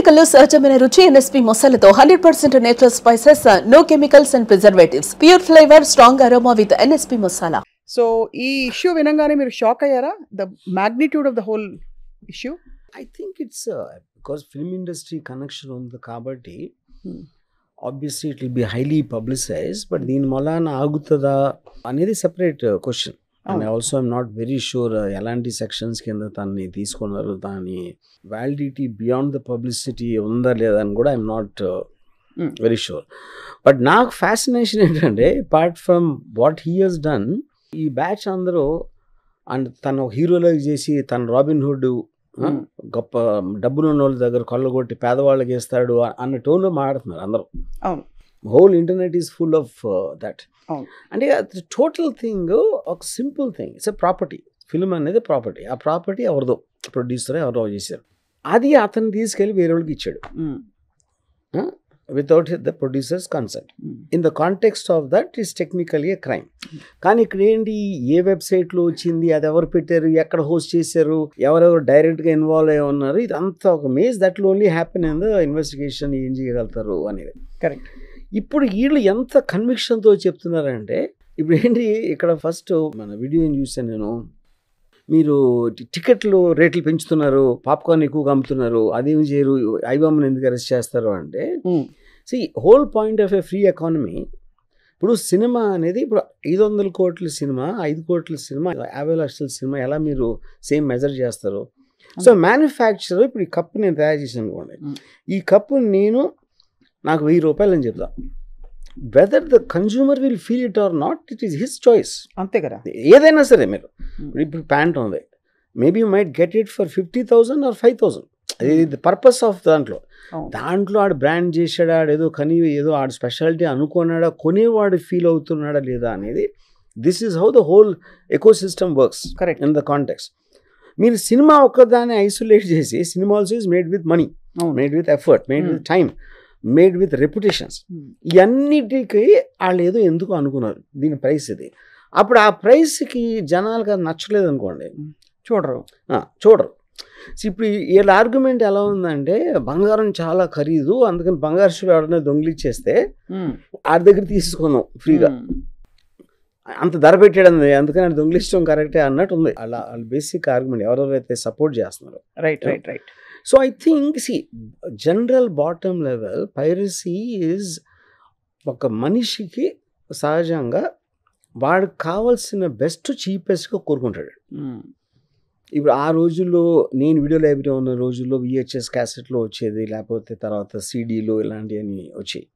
ఎన్నికల్లో సహజమైన రుచి ఎన్ఎస్పీ మసాలాతో 100% natural spices, no chemicals and preservatives, pure flavour, strong aroma with NSP masala. So ఈ ఇష్యూ వినంగానే మీరు షాక్ అయ్యారా? The magnitude of the whole issue. I think it's because film industry connection on the kabatti. Obviously it will be highly publicized, but దీని మూలాన ఆగుతుందా అనేది separate question. And also I'm not very sure ఎలాంటి sections కింద తనని తీసుకున్నారు, దాని validity beyond the publicity ఉందా లేదా అని కూడా I'm not very sure. But నాకు ఫ్యాసినేషన్ ఏంటంటే apart from what he he's done, ఈ బ్యాచ్ అందరూ అండ్ తను హీరోలకు చేసి తన రాబిన్ హుడ్ గొప్ప డబ్బులు ఉన్న వాళ్ళ దగ్గర కొల్లగొట్టి పేదవాళ్ళకి ఇస్తాడు అన్న టోన్లో మాట్లాడుతున్నారు అందరూ. అవును, whole internet is full of that. అంటే టోటల్ థింగ్ ఒక simple thing, it's a property. Film అనేది ప్రాపర్టీ. ఆ ప్రాపర్టీ ఎవరిదో ప్రొడ్యూసర్ ఎవరో చేశారు, అది అతను తీసుకెళ్ళి వేరే వాళ్ళకి ఇచ్చాడు without the producers consent. In the context of that is technically a crime. కానీ ఇక్కడ ఏంటి, ఏ వెబ్సైట్లో వచ్చింది, అది ఎవరు పెట్టారు, ఎక్కడ హోస్ట్ చేశారు, ఎవరెవరు డైరెక్ట్గా ఇన్వాల్వ్ అయి ఉన్నారు, ఇదంతా ఒక maze that will only happen in the investigation. ఏం చేయగలుగుతారు అనేది కరెక్ట్. ఇప్పుడు వీళ్ళు ఎంత కన్విక్షన్తో చెప్తున్నారంటే, ఇప్పుడు ఏంటి ఇక్కడ ఫస్ట్ మన వీడియో ఏం చూసాను నేను, మీరు టికెట్లు రేట్లు పెంచుతున్నారు, పాప్కార్న్ ఎక్కువగా అమ్ముతున్నారు, అదేమి చేయరు, ఐబామ్ని ఎందుకు అరెస్ట్ చేస్తారు అంటే, whole point of a free economy. ఇప్పుడు సినిమా అనేది ఇప్పుడు 500 కోట్ల సినిమా, 5 కోట్ల సినిమా, 50 లక్షల సినిమా ఎలా మీరు సేమ్ మెజర్ చేస్తారు? సో మ్యానుఫ్యాక్చరర్ ఇప్పుడు ఈ కప్పు నేను తయారు చేసాను అనుకోండి, ఈ కప్పు నాకు 1000 రూపాయలు అని చెప్తా. Whether the consumer will feel it or not, it is his choice. అంతే కదా. ఏదైనా సరే మీరు ఇప్పుడు ప్యాంట్ ఉంది, maybe you might get it for 50,000 or 5,000. అది ద పర్పస్ ఆఫ్ దాంట్లో ఆడు బ్రాండ్ చేశాడా, ఆడేదో ఏదో ఆడు స్పెషాలిటీ అనుకున్నాడా, కొనేవాడు ఫీల్ అవుతున్నాడా లేదా అనేది, this is how the whole eco system works in the context. మీరు సినిమా ఒక్కదాన్ని ఐసోలేట్ చేసి, cinema also is made with money, made with effort, made with time, made with reputations. ఇవన్నిటికీ వాళ్ళు ఏదో ఎందుకు అనుకున్నారు దీని ప్రైస్ ఇది. అప్పుడు ఆ ప్రైస్కి జనాలకు అది నచ్చలేదు అనుకోండి, చూడరు. ఇప్పుడు వీళ్ళ ఆర్గ్యుమెంట్ ఎలా ఉందంటే, బంగారం చాలా ఖరీదు, అందుకని బంగారు షూ ఎవరైనా దొంగిలిచ్చేస్తే ఆడి దగ్గర తీసుకుందాం ఫ్రీగా, అంత ధర పెట్టాడు, అందుకని అది దొంగిలించడం కరెక్టే అన్నట్టు ఉంది. అలా వాళ్ళ బేసిక్ ఆర్గ్యుమెంట్ ఎవరెవరైతే సపోర్ట్ చేస్తున్నారు. Right. So I think, general bottom level piracy is ఒక మనిషికి సహజంగా వాడికి కావాల్సిన బెస్ట్ చీపెస్ట్గా కోరుకుంటాడు. ఇప్పుడు ఆ రోజుల్లో నేను వీడియో లైబ్రరీ ఉన్న రోజుల్లో VHS క్యాసెట్లో వచ్చేది, లేకపోతే తర్వాత CDలు ఇలాంటివన్నీ వచ్చాయి.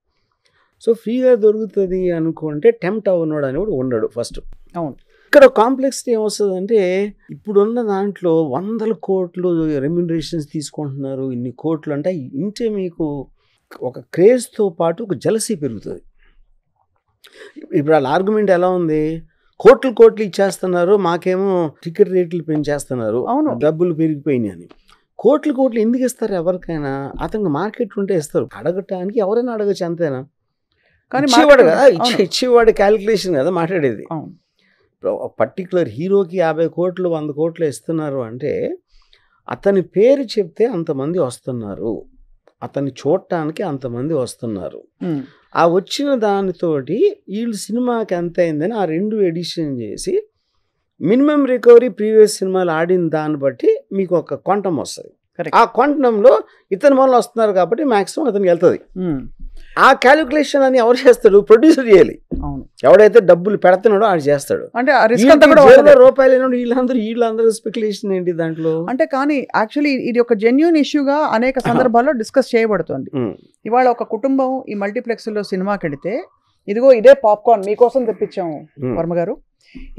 సో ఫ్రీగా దొరుకుతుంది అనుకుంటే టెంప్ట్ అవ్వనాడు అని కూడా ఉండడు ఫస్ట్. అవును. ఇక్కడ కాంప్లెక్సిటీ ఏమొస్తుందంటే, ఇప్పుడున్న దాంట్లో 100 కోట్లు రెమ్యునరేషన్స్ తీసుకుంటున్నారు, ఇన్ని కోట్లు అంటే ఇంటే మీకు ఒక క్రేజ్తో పాటు ఒక జలసీ పెరుగుతుంది. ఇప్పుడు వాళ్ళ ఆర్గ్యుమెంట్ ఎలా ఉంది, కోట్లు ఇచ్చేస్తున్నారు, మాకేమో టికెట్ రేట్లు పెంచేస్తున్నారు, డబ్బులు పెరిగిపోయినాయి అని. కోట్లు ఎందుకు ఇస్తారు ఎవరికైనా? అతనికి మార్కెట్ ఉంటే ఇస్తారు, అడగటానికి ఎవరైనా అడగచ్చు, అంతేనా? కానీ ఇచ్చేవాడు కదా, ఇచ్చేవాడు క్యాలిక్యులేషన్ కదా మాట్లాడేది. పర్టికులర్ హీరోకి 50 కోట్లు 100 కోట్లు ఇస్తున్నారు అంటే, అతని పేరు చెప్తే అంతమంది వస్తున్నారు, అతన్ని చూడటానికి అంతమంది వస్తున్నారు. ఆ వచ్చిన దానితోటి వీళ్ళు సినిమాకి ఎంత అయిందని ఆ 2 ఎడిషన్ చేసి మినిమం రికవరీ ప్రీవియస్ సినిమాలు ఆడిన దాన్ని బట్టి మీకు ఒక క్వాంటమ్ వస్తుంది. ఆ క్వాంటంలో ఇతని వల్ల వస్తున్నారు కాబట్టి మ్యాక్సిమం అతనికి వెళ్తుంది. ఆ క్యాలిక్యులేషన్ అని ఎవరు చేస్తాడు? ప్రొడ్యూసర్ చేయాలి. ఎవడైతే డబ్బులు పెడుతున్నాడో ఆడు చేస్తాడు. అంటే రూపాయలు వీళ్ళందరూ స్పెక్యులేషన్ ఏంటి దాంట్లో అంటే. కానీ యాక్చువల్లీ ఇది ఒక జెన్యూన్ ఇష్యూగా అనేక సందర్భాల్లో డిస్కస్ చేయబడుతుంది. ఇవాళ ఒక కుటుంబం ఈ మల్టీప్లెక్స్ లో సినిమాకి వెళితే, ఇదిగో ఇదే పాప్కార్న్ మీకోసం తెప్పించాము వర్మ గారు,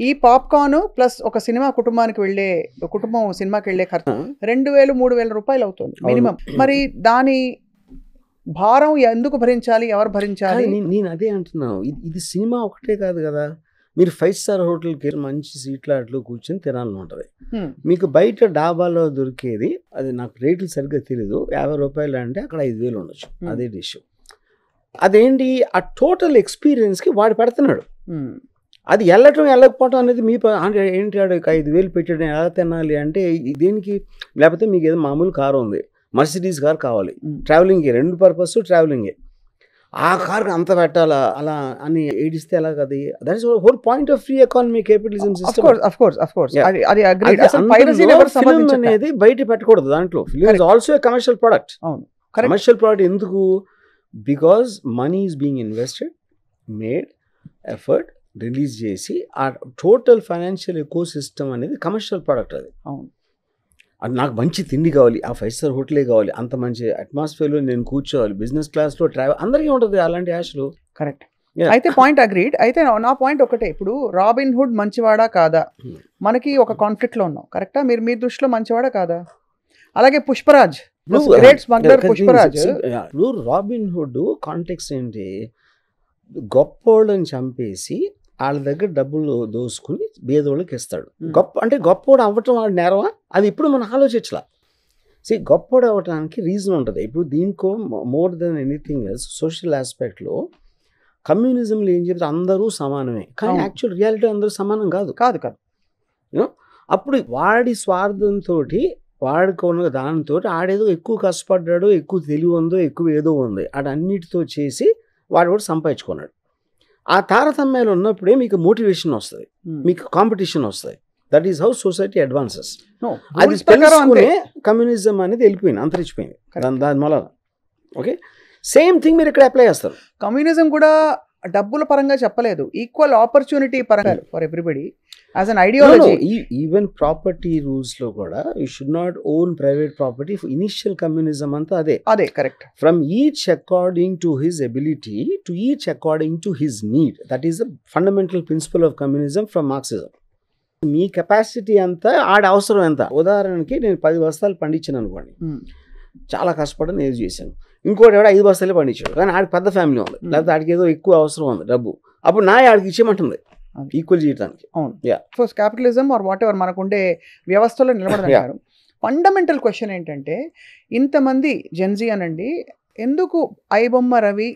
ఈ పాప్కార్న్ ప్లస్ ఒక సినిమా కుటుంబం సినిమాకి వెళ్లే ఖర్చు 2,000-3,000 రూపాయలు అవుతుంది మినిమం. మరి దాని భారం ఎందుకు భరించాలి, ఎవరు భరించాలి? నేను అదే అంటున్నాను. ఇది సినిమా ఒకటే కాదు కదా, మీరు 5 స్టార్ హోటల్కి మంచి సీట్లాట్లో కూర్చొని తినాలని ఉంటుంది. మీకు బయట డాబాలో దొరికేది, అది నాకు రేట్లు సరిగ్గా తెలియదు, 50 రూపాయలు అంటే అక్కడ 5,000 ఉండొచ్చు అదే డిష్. అదేంటి, ఆ టోటల్ ఎక్స్పీరియన్స్కి వాడు పెడుతున్నాడు. అది వెళ్ళకపోవటం అనేది మీ ఏంటి, 5,000 పెట్టడం ఎలా తినాలి అంటే దేనికి? లేకపోతే మీకు ఏదో మామూలు కారు ఉంది, మర్సిడీస్ కార్ కావాలి, ట్రావెలింగ్కి 2 పర్పస్ ట్రావెలింగే. ఆ కార్కి అంత పెట్టాలా అలా అని ఏడిస్తే ఎలా కదా? That is whole point of free economy capitalism system అనేది బయట పెట్టకూడదు. దాంట్లో film is also commercial product. Commercial product ఎందుకు? Because money is being invested, made effort, release చేసి ఆ టోటల్ ఫైనాన్షియల్ ఎకో సిస్టమ్ అనేది కమర్షియల్ ప్రోడక్ట్. అది అది నాకు మంచి తిండి కావాలి, ఆ 5 స్టార్ హోటలే కావాలి, అంత మంచి అట్మాస్ఫియర్లో నేను కూర్చోవాలి, బిజినెస్ క్లాస్లో ట్రావెల్, అందరికీ ఉంటుంది అలాంటి ఆశలు. కరెక్ట్. అయితే పాయింట్ అగ్రీడ్. అయితే నా పాయింట్ ఒకటే, ఇప్పుడు రాబిన్ హుడ్ మంచివాడా కాదా, మనకి ఒక కాన్ఫ్లిక్ట్లో ఉన్నాం. కరెక్టా? మీరు మీ దృష్టిలో మంచివాడా కాదా? అలాగే పుష్పరాజ్, గ్రేట్ స్మగ్లర్ పుష్పరాజ్. ఇప్పుడు రాబిన్ హుడ్ కాంటెక్స్ట్ ఏంటి? గొప్పోళ్ళని చంపేసి వాళ్ళ దగ్గర డబ్బులు దోసుకుని బేదోళ్ళకి ఇస్తాడు. గొప్పోడు అవ్వటం వాడు నేరమా? అది ఇప్పుడు మనం ఆలోచించలా. గొప్పోడు అవ్వటానికి రీజన్ ఉంటుంది. ఇప్పుడు దీనికో more than anything else social ఆస్పెక్ట్లో కమ్యూనిజంలో ఏం చెప్తే అందరూ సమానమే, కానీ యాక్చువల్ రియాలిటీ అందరూ సమానం కాదు. అప్పుడు వాడి స్వార్థంతో వాడుకున్న దానితో ఆడేదో ఎక్కువ కష్టపడ్డాడు, ఎక్కువ తెలివి ఉందో, ఎక్కువ ఏదో ఉంది, ఆడన్నిటితో చేసి వాడు కూడా సంపాదించుకున్నాడు. ఆ తారతమ్యాలు ఉన్నప్పుడే మీకు మోటివేషన్ వస్తుంది, మీకు కాంపిటీషన్ వస్తుంది. That is how society advances. అది తెలుసుకునే కమ్యూనిజం అనేది వెళ్ళిపోయింది, అంతరించిపోయింది దాని మూలన. ఓకే, సేమ్ థింగ్ మీరు ఇక్కడ అప్లై చేస్తారు. కమ్యూనిజం కూడా డబ్బుల పరంగా చెప్పలేదు, ఈక్వల్ ఆపర్చునిటీ పరంగా for everybody as an ideology. Even property rules లో కూడా you should not own private property. Initial communism అంతా అదే correct. From each according to his ability to each according to his need. That is the fundamental principal of communism from Marxism. Me capacity అంతా ఆడ అవసరం ఎంత. ఉదాహరణకి నేను 10 బస్తాలు పండించాను అనుకోండి, చాలా కష్టపడి నేను చేశాను. ఇంకోటి ఎవడో 5 బస్తాలే పండించాడు, కానీ ఆడికి పెద్ద ఫ్యామిలీ ఉంది, లేకపోతే ఆడికి ఏదో ఎక్కువ అవసరం ఉంది డబ్బు, అప్పుడు ఆడికి ఇచ్చేయమంటుంది ఈక్వల్ చేయడానికి. అవును. So capitalism or whatever మనకుండే వ్యవస్థలో నిలబడతారు. ఫండమెంటల్ క్వశ్చన్ ఏంటంటే, ఇంతమంది జెన్జీ అనండి, ఎందుకు ఐబొమ్మ రవి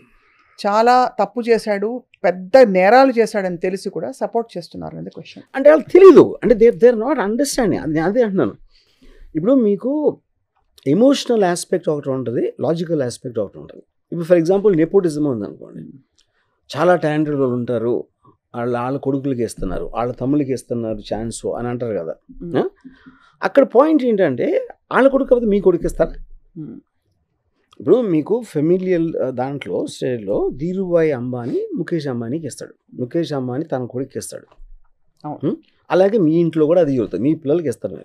చాలా తప్పు చేశాడు, పెద్ద నేరాలు చేశాడని తెలిసి కూడా సపోర్ట్ చేస్తున్నారు అనేది క్వశ్చన్. అంటే వాళ్ళకి తెలీదు, అంటే దే ఆర్ నాట్ అండర్స్టాండింగ్. అదే అంటున్నాను. ఇప్పుడు మీకు ఎమోషనల్ ఆస్పెక్ట్ ఒకటి ఉంటుంది, లాజికల్ ఆస్పెక్ట్ ఒకటి ఉంటుంది. ఇప్పుడు ఫర్ ఎగ్జాంపుల్ నెపోటిజం ఉందనుకోండి, చాలా టాలెంటెడ్ వాళ్ళు ఉంటారు, వాళ్ళ కొడుకులకి ఇస్తున్నారు, వాళ్ళ తమ్ముళ్ళకి ఇస్తున్నారు ఛాన్స్ అని అంటారు కదా. అక్కడ పాయింట్ ఏంటంటే, వాళ్ళ కొడుకు కాబట్టి మీ కొడుకు ఇస్తారా? ఇప్పుడు మీకు ఫెమిలియల్ దాంట్లో స్టేజ్లో ధీరుభాయ్ అంబానీ ముఖేష్ అంబానీకి ఇస్తాడు, ముఖేష్ అంబానీ తన కొడుకు ఇస్తాడు. అలాగే మీ ఇంట్లో కూడా అది జరుగుతుంది, మీ పిల్లలకి ఇస్తారు.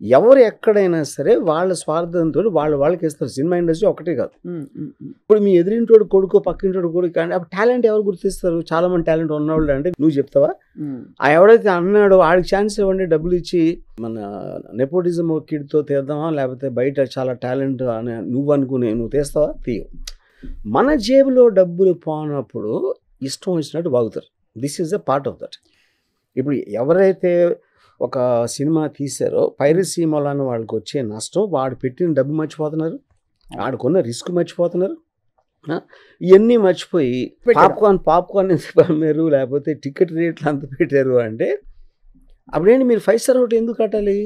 ఎవరు ఎక్కడైనా సరే వాళ్ళ స్వార్థంతో వాళ్ళకి ఇస్తారు. సినిమా ఇండస్ట్రీ ఒకటే కాదు. ఇప్పుడు మీ ఎదురింటోడు కొడుకు, పక్కింటోడు కొడుకు, కానీ టాలెంట్ ఎవరు గుర్తిస్తారు? చాలా మంది టాలెంట్ ఉన్నవాళ్ళు అంటే నువ్వు చెప్తావా? ఆ ఎవడైతే అన్నాడో ఆడికి ఛాన్స్ ఇవ్వండి, డబ్బులు ఇచ్చి మన నెపోటిజం కిడ్తో తీద్దామా, లేకపోతే బయట చాలా టాలెంట్ అని నువ్వు అనుకునే నువ్వు తీస్తావా? తీయవు. మన జేబులో డబ్బులు పోనప్పుడు ఇష్టం వచ్చినట్టు బాగుతారు. This is a part of that. ఇప్పుడు ఎవరైతే ఒక సినిమా తీశారో పైరసీ మూలాన వాళ్ళకి వచ్చే నష్టం, వాడు పెట్టిన డబ్బు మర్చిపోతున్నారు, ఆడుకున్న రిస్క్ మర్చిపోతున్నారు. ఇవన్నీ మర్చిపోయి పాప్కార్న్ ఎంత అమ్మారు, లేకపోతే టికెట్ రేట్లు అంత పెట్టారు అంటే అప్పుడేంటి మీరు 5 స్టార్ హోటల్ ఎందుకు కట్టాలి?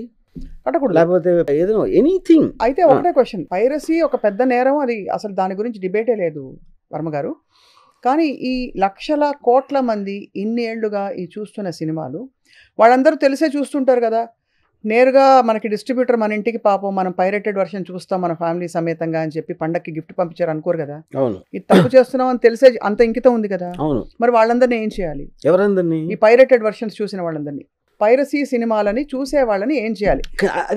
కట్టకూడదు. లేకపోతే ఏదైనా ఎనీథింగ్. అయితే ఒకటే క్వశ్చన్, పైరసీ ఒక పెద్ద నేరం, అది అసలు దాని గురించి డిబేటే లేదు వర్మ గారు. కానీ ఈ లక్షల కోట్ల మంది ఇన్ని ఏళ్లుగా ఈ చూస్తున్న సినిమాలు వాళ్ళందరూ తెలిసే చూస్తుంటారు కదా. నేరుగా మనకి డిస్ట్రిబ్యూటర్ మన ఇంటికి పాపం మనం పైరేటెడ్ వర్షన్ చూస్తాం మన ఫ్యామిలీ సమేతంగా అని చెప్పి పండక్కి గిఫ్ట్ పంపించారు అనుకోరు కదా. ఇది తప్పు చేస్తున్నాం అని తెలిసే అంత ఇంకితం ఉంది కదా. మరి వాళ్ళందరినీ ఏం చేయాలి? ఎవరందరినీ? ఈ పైరేటెడ్ వర్షన్స్ చూసిన వాళ్ళందరినీ, పైరసీ సినిమాలని చూసే వాళ్ళని ఏం చేయాలి?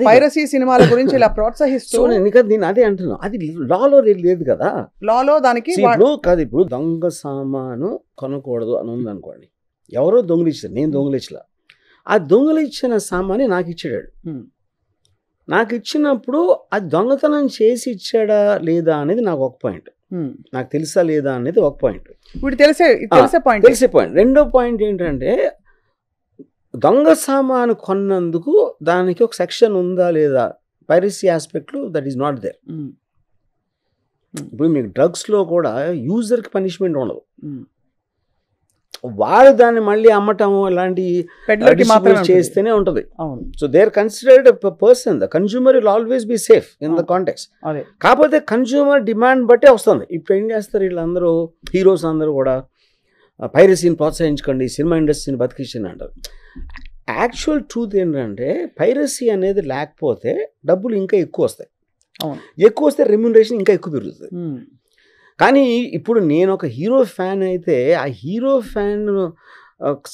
పైరసీ సినిమాల గురించి ఇలా ప్రోత్సహిస్తూ నేను అదే అంటున్నాను, అది లాలో లేదు కదా. లాలో దానికి కాదు. ఇప్పుడు దొంగ సామాను కొనకూడదు అని ఉంది అనుకోండి, ఎవరో దొంగలిచ్చారు, నేను దొంగలిచ్చలా, ఆ దొంగలిచ్చిన సామాన్ని నాకు ఇచ్చాడు. నాకు ఇచ్చినప్పుడు అది దొంగతనం చేసి ఇచ్చాడా లేదా అనేది నాకు ఒక పాయింట్, నాకు తెలుసా లేదా అనేది ఒక పాయింట్. ఇప్పుడు తెలిసే పాయింట్. రెండో పాయింట్ ఏంటంటే, దొంగ సామాను కొన్నందుకు దానికి ఒక సెక్షన్ ఉందా లేదా పైరసీ ఆస్పెక్ట్లో, దట్ ఈస్ నాట్ దేర్. ఇప్పుడు మీకు డ్రగ్స్లో కూడా యూజర్కి పనిష్మెంట్ ఉండదు. వారు దాన్ని మళ్ళీ అమ్మటము ఇలాంటి పెడ్లర్కి మాత్రమే చేస్తేనే ఉంటుంది. అవును. So they are considered person. The consumer will always be safe in the context. అదే కాకపోతే కన్స్యూమర్ డిమాండ్ బట్టే వస్తుంది. ఇప్పుడు ఏం చేస్తారు వీళ్ళందరూ, హీరోస్ అందరూ కూడా పైరసీని ప్రోత్సహించకండి, సినిమా ఇండస్ట్రీని బతికించండి అంటారు. యాక్చువల్ ట్రూత్ ఏంటంటే పైరసీ అనేది లేకపోతే డబ్బులు ఇంకా ఎక్కువ వస్తాయి. అవును. ఎక్కువ వస్తే రెమ్యూనరేషన్ ఇంకా ఎక్కువ పెరుగుతుంది. కానీ ఇప్పుడు నేను ఒక హీరో ఫ్యాన్ అయితే ఆ హీరో ఫ్యాన్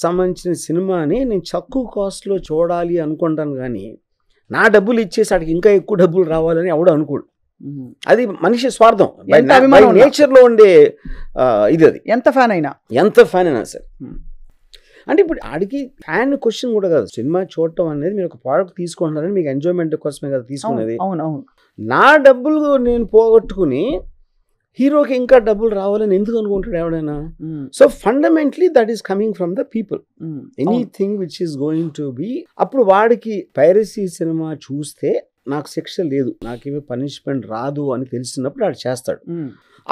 సంబంధించిన సినిమాని నేను తక్కువ కాస్ట్లో చూడాలి అనుకుంటాను. కానీ నా డబ్బులు ఇచ్చేసి అక్కడికి ఇంకా ఎక్కువ డబ్బులు రావాలని ఎవడు అనుకోడు. అది మనిషి స్వార్థం, నేచర్లో ఉండే ఇది. అది ఎంత ఫ్యాన్ అయినా సరే. అంటే ఇప్పుడు ఆడికి ఫ్యాన్ క్వశ్చన్ కూడా కాదు. సినిమా చూడటం అనేది మీరు ఒక ప్రోడక్ట్ తీసుకుంటున్నారని మీకు ఎంజాయ్మెంట్ కోసమే కదా తీసుకునేది. నా డబ్బులు నేను పోగొట్టుకుని హీరోకి ఇంకా డబ్బులు రావాలని ఎందుకు అనుకుంటాడు ఎవడైనా? So fundamentally that is coming from the people. Anything which is going to be, అప్పుడు వాడికి పైరసీ సినిమా చూస్తే నాకు శిక్ష లేదు, నాకేమీ పనిష్మెంట్ రాదు అని తెలిసినప్పుడు వాడు చేస్తాడు.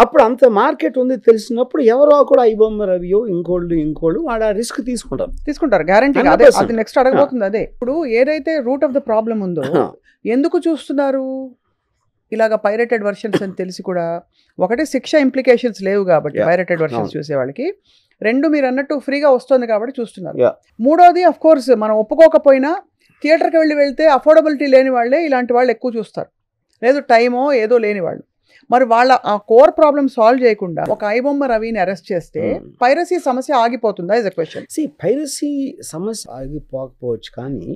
అప్పుడు అంత మార్కెట్ ఉంది తెలిసినప్పుడు ఎవరో కూడా ఐబొమ్మ రవియో ఇంకోళ్ళు వాడు ఆ రిస్క్ తీసుకుంటారు గ్యారంటీ. అది నెక్స్ట్ అడగబోతుంది. అదే ఇప్పుడు ఏదైతే రూట్ ఆఫ్ ద ప్రాబ్లం ఉందో ఎందుకు చూస్తున్నారు ఇలాగ పైరేటెడ్ వర్షన్స్ అని తెలిసి కూడా? ఒకటి శిక్ష ఇంప్లికేషన్స్ లేవు కాబట్టి పైరేటెడ్ వర్షన్స్ చూసే వాళ్ళకి, రెండు మీరు అన్నట్టు ఫ్రీగా వస్తుంది కాబట్టి చూస్తున్నారు. మూడోది అఫ్ కోర్స్ మనం ఒప్పుకోకపోయినా థియేటర్కి వెళ్తే అఫోర్డబిలిటీ లేని వాళ్ళే ఇలాంటి వాళ్ళు ఎక్కువ చూస్తారు, లేదు టైమో ఏదో లేని వాళ్ళు. మరి వాళ్ళ ఆ కోర్ ప్రాబ్లమ్ సాల్వ్ చేయకుండా ఒక ఐబొమ్మ రవిని అరెస్ట్ చేస్తే పైరసీ సమస్య ఆగిపోతుందా ఇస్ ఎ క్వశ్చన్. పైరసీ సమస్య ఆగిపోకపోవచ్చు, కానీ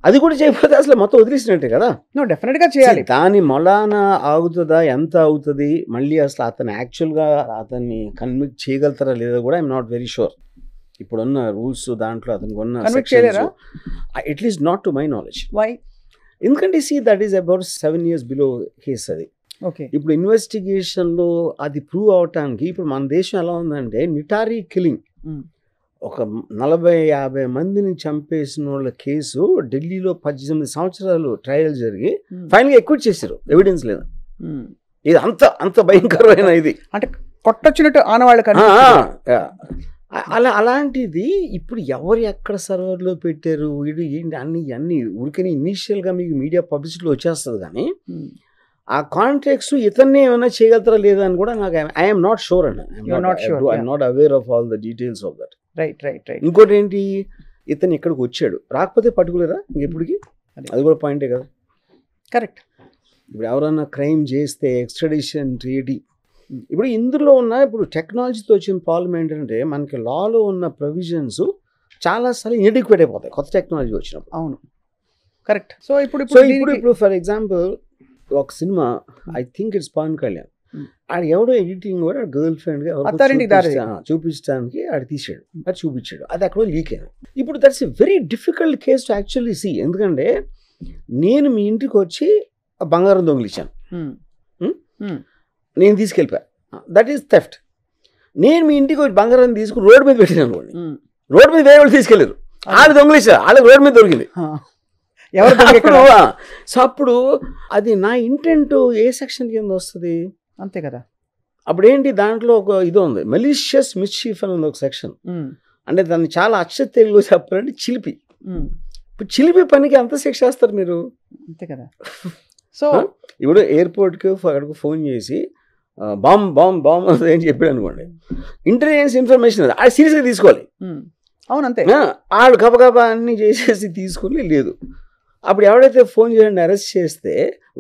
అది కూడా చేయకపోతే అసలు మొత్తం వదిలేసినట్టే కదా. డెఫినెట్గా చేయాలి. దాని మొలాన ఆగుతుందా, ఎంత అవుతుంది, మళ్ళీ అసలు అతను యాక్చువల్గా అతన్ని కన్విక్ట్ చేయగలుగుతారా లేదా కూడా ఐఎమ్ నాట్ వెరీ షూర్. ఇప్పుడున్న రూల్స్ దాంట్లో అతనికి ఉన్న at least not to my knowledge. Why? ఎందుకంటే that is about 7 years below case. అది ఇప్పుడు ఇన్వెస్టిగేషన్లో అది ప్రూవ్ అవటానికి ఇప్పుడు మన దేశం ఎలా ఉందంటే నిటారీ కిల్లింగ్, ఒక 40-50 మందిని చంపేసిన వాళ్ళ కేసు ఢిల్లీలో 18 సంవత్సరాలు ట్రయల్ జరిగి ఫైనల్గా ఎక్విట్ చేశారు, ఎవిడెన్స్ లేదు. ఇది అంత భయంకరమైన ఇది, అంటే కొట్టొచ్చినట్టు ఆనవాళ్ళకి. అలాంటిది ఇప్పుడు ఎవరు ఎక్కడ సర్వర్లో పెట్టారు ఇది అన్ని ఊరికని ఇనీషియల్గా మీకు మీడియా పబ్లిసిటీలో వచ్చేస్తుంది. కానీ ఆ కాంట్రాక్ట్స్ ఇతన్ని ఏమైనా చేయగలుగుతారా లేదా అని కూడా నాకు ఐఎమ్ నాట్ షూర్ అండి. I'm not aware of all the details of that. Right. ఇంకోటి ఏంటి, ఇతను ఇక్కడికి వచ్చాడు, రాకపోతే పట్టుకోలేరా ఇంకెప్పటికి? అది కూడా పాయింటే కదా. కరెక్ట్. ఇప్పుడు ఎవరన్నా క్రైమ్ చేస్తే ఎక్స్ట్రాడిషన్ ట్రీటీ, ఇప్పుడు ఇందులో ఉన్న ఇప్పుడు టెక్నాలజీతో వచ్చిన ప్రాబ్లం ఏంటంటే మనకి లాలో ఉన్న ప్రొవిజన్స్ చాలాసార్లు ఇన్ఎడిక్వేట్ అయిపోతాయి కొత్త టెక్నాలజీ వచ్చినప్పుడు. అవును, కరెక్ట్. సో ఇప్పుడు ఫర్ ఎగ్జాంపుల్ ఒక cinema, I think it's Pawan Kalyan, ఆడు ఎవడో ఎడిటింగ్ కూడా గర్ల్ ఫ్రెండ్గా చూపించడానికి ఆడు తీసాడు, అది చూపించాడు, అది అక్కడ లీక్ అయింది. ఇప్పుడు that's a very difficult case to actually see. ఎందుకంటే నేను మీ ఇంటికి వచ్చి బంగారం దొంగిలించాను, నేను తీసుకెళ్ళిపోయా, దట్ ఈస్ థెఫ్ట్. నేను మీ ఇంటికి వచ్చి బంగారం తీసుకుని రోడ్డు మీద పెట్టాను అనుకోండి, రోడ్డు మీద వేరే వాళ్ళు తీసుకెళ్ళారు, ఆడు దొంగిలించారు, వాళ్ళకి రోడ్డు మీద దొరికింది. సో అప్పుడు అది నా ఇంటెంట్ ఏ సెక్షన్ కింద వస్తుంది? అంతే కదా. అప్పుడు ఏంటి, దాంట్లో ఒక ఇది ఉంది, మెలీషియస్ మిస్చీఫ్ అని ఉంది ఒక సెక్షన్. అంటే దాన్ని చాలా అచ్చ తెలుగులో చెప్పాలంటే చిలిపి. ఇప్పుడు చిలిపి పనికి ఎంత శిక్ష వేస్తారు మీరు? అంతే కదా. సో ఇప్పుడు ఎయిర్పోర్ట్కి అక్కడికి ఫోన్ చేసి బాంబ్ అని చెప్పాడు అనుకోండి, ఇంటెలిజెన్స్ ఇన్ఫర్మేషన్ అది అది సీరియస్గా తీసుకోవాలి. అవునంతే. ఆడు గబగబా అన్ని చేసేసి తీసుకుని లేదు. అప్పుడు ఎవడైతే ఫోన్ చేయండి అరెస్ట్ చేస్తే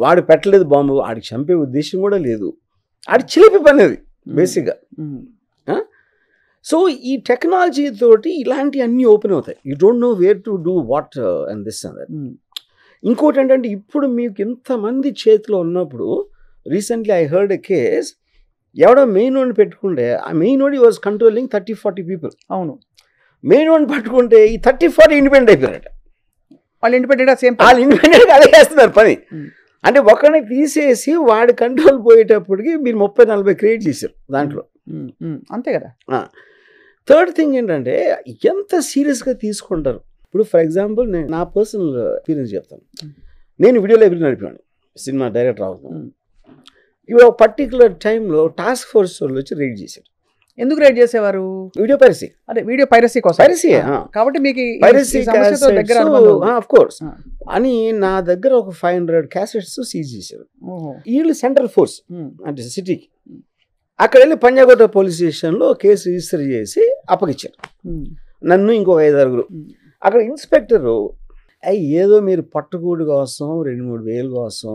వాడు పెట్టలేదు బాంబు, ఆడికి చంపే ఉద్దేశం కూడా లేదు, ఆడి చిలిపి పని అది బేసిక్గా. సో ఈ టెక్నాలజీ తోటి ఇలాంటి అన్నీ ఓపెన్ అవుతాయి. You don't know where to do what and this and that. ఇంకోటి ఏంటంటే ఇప్పుడు మీకు ఇంతమంది చేతిలో ఉన్నప్పుడు, recently I heard a case, ఎవడో మెయిన్ వాడిని పెట్టుకుంటే ఆ మెయిన్ వాడి వాజ్ కంట్రోలింగ్ 30-40 పీపుల్. అవును, మెయిన్ వాడిని పట్టుకుంటే ఈ 30-40 ఇండిపెండెంట్ అయిపోయారట. వాళ్ళు ఇండిపెండెంట్గా అదే చేస్తున్నారు పని. అంటే ఒకరిని తీసేసి వాడి కంట్రోల్ పోయేటప్పటికి మీరు 30-40 క్రియేట్ చేశారు దాంట్లో. అంతే కదా. థర్డ్ థింగ్ ఏంటంటే ఎంత సీరియస్గా తీసుకుంటారు. ఇప్పుడు ఫర్ ఎగ్జాంపుల్ నేను నా పర్సనల్ ఎక్స్పీరియన్స్ చెప్తాను. నేను వీడియో లైబ్రరీ నడిపాను సినిమా డైరెక్టర్ అవుతాను. ఇప్పుడు ఒక పర్టికులర్ టైంలో టాస్క్ ఫోర్స్ వాళ్ళు వచ్చి రైడ్ చేశారు. ఎందుకు రేట్ చేసేవారు? Video piracy. అదే వీడియో పైరసీ కోసం. పైరసీ కాబట్టి మీకు పైరసీ సమస్యతో దగ్గర ఆఫ్ కోర్స్ అని నా దగ్గర ఒక 500 క్యాసెట్స్ సీజ్ చేశారు. వీళ్ళు సెంట్రల్ ఫోర్స్ అంటే సిటీకి. అక్కడ వెళ్ళి పంజాగుట్ట పోలీస్ స్టేషన్లో కేసు రిజిస్టర్ చేసి అప్పగిచ్చారు నన్ను, ఇంకో 5-6. అక్కడ ఇన్స్పెక్టరు ఏదో మీరు పట్టుకూడి కోసం 2-3 వేలు కోసం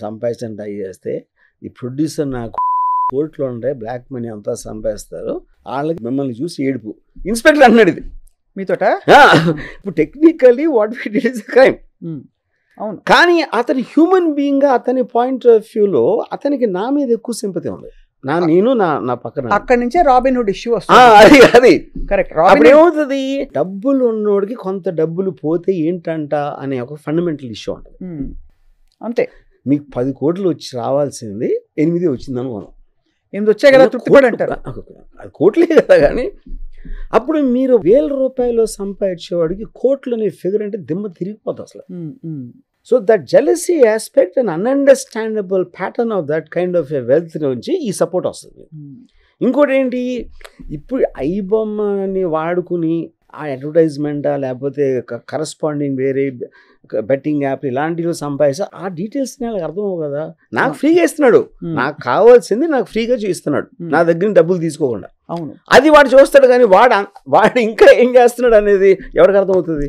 సంపాదించడం ట్రై చేస్తే ఈ ప్రొడ్యూసర్ నాకు కోర్టులో ఉండే బ్లాక్ మనీ అంతా సంపాదిస్తారు, వాళ్ళకి మిమ్మల్ని చూసి ఏడుపు. ఇన్స్పెక్టర్ అన్నాడు ఇది మీతోట. ఇప్పుడు technically what we did is crime. అవును, కానీ అతని హ్యూమన్ బీయింగ్ గా అతని పాయింట్ ఆఫ్ వ్యూలో అతనికి నా మీద ఎక్కువ సింపతి ఉంది. నేను నా పక్కన అక్కడి నుంచే రాబిన్ హుడ్ ఇష్యూ వస్తుంది. అది కరెక్ట్. అప్పుడు ఏమవుతుంది, డబ్బులు ఉన్నోడికి కొంత డబ్బులు పోతే ఏంటంట అనే ఒక ఫండమెంటల్ ఇష్యూ ఉంటుంది. అంతే. మీకు 10 కోట్లు వచ్చి రావాల్సింది 8 వచ్చింది అనుకోను. 8 వచ్చాయి కదా తృప్తిపడి అంటారు. అది కోట్లే కదా. కానీ అప్పుడు మీరు 1000 రూపాయలు సంపాదించేవాడికి కోట్లు అనే ఫిగర్ అంటే దిమ్మ తిరిగిపోతుంది అసలు. So that jealousy aspect and ununderstandable pattern of that kind of a wealth నుంచి ఈ సపోర్ట్ వస్తుంది. ఇంకోటి ఏంటి, ఇప్పుడు ఐబొమ్మని వాడుకుని ఆ అడ్వర్టైజ్మెంటా లేకపోతే కరస్పాండింగ్ వేరే బెట్టింగ్ యాప్ ఇలాంటివి సంపాదిస్తే ఆ డీటెయిల్స్ నాకు అర్థమవు కదా. నాకు ఫ్రీగా ఇస్తున్నాడు, నాకు కావాల్సింది నాకు ఫ్రీగా ఇస్తున్నాడు, నా దగ్గర డబ్బులు తీసుకోకుండా. అవును, అది వాడు చూస్తాడు. కానీ వాడు ఇంకా ఏం చేస్తున్నాడు అనేది ఎవరికి అర్థమవుతుంది?